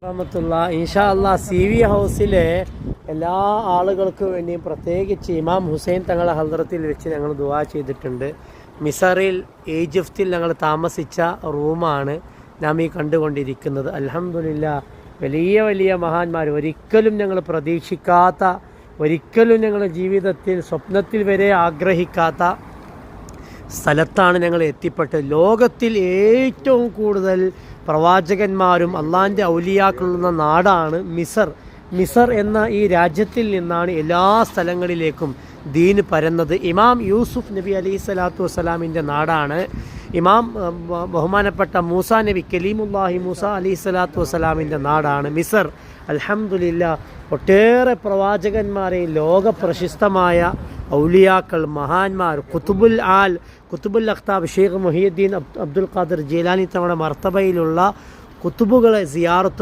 റഹ്മത്തുള്ള ഇൻഷാ അല്ലാ CV ഹൗസിലെ എല്ലാ ആളുകൾക്കും വേണ്ടിയും പ്രത്യേകിച്ച് ഇമാം ഹുസൈൻ തങ്ങളെ ഹദ്റത്തിൽ വെച്ച് ഞങ്ങൾ ദുആ ചെയ്തിട്ടുണ്ട്. മിസറിൽ ഈജിപ്തിൽ ഞങ്ങൾ താമസിച്ച റൂമാണ് നാം ഈ കണ്ടുകൊണ്ടിരിക്കുന്നത്. അൽഹംദുലില്ലാ, വലിയ വലിയ മഹാന്മാർ, ഒരിക്കലും ഞങ്ങൾ പ്രതീക്ഷിക്കാത്ത, ഒരിക്കലും ഞങ്ങളുടെ ജീവിതത്തിൽ സ്വപ്നത്തിൽ വരെ ആഗ്രഹിക്കാത്ത സ്ഥലത്താണ് ഞങ്ങൾ എത്തിപ്പെട്ടത്. ലോകത്തിൽ ഏറ്റവും കൂടുതൽ പ്രവാചകന്മാരും അള്ളാഹിൻ്റെ ഔലിയാക്കളുള്ള നാടാണ് മിസർ. മിസർ എന്ന ഈ രാജ്യത്തിൽ നിന്നാണ് എല്ലാ സ്ഥലങ്ങളിലേക്കും ദീൻ പരന്നത്. ഇമാം യൂസുഫ് നബി അലൈഹി സ്വലാത്തു വസ്സലാമിൻ്റെ നാടാണ്. ഇമാം ബഹുമാനപ്പെട്ട മൂസാ നബി കലീമുല്ലാഹി മൂസ അലൈഹി സ്വലാത്തു വസ്സലാമിൻ്റെ നാടാണ് മിസർ. അൽഹംദുലില്ലാ, ഒട്ടേറെ പ്രവാചകന്മാരെ, ലോക പ്രശസ്തമായ ഔലിയാക്കൾ, മഹാന്മാർ, കുത്തുബുൽ അഖ്താബ് ഷെയ്ഖ് മുഹിയുദ്ദീൻ അബ്ദുൽ ഖാദിർ ജീലാനി തങ്ങളുടെ മർത്തബയിലുള്ള കുത്തുബുകളെ സിയാറത്ത്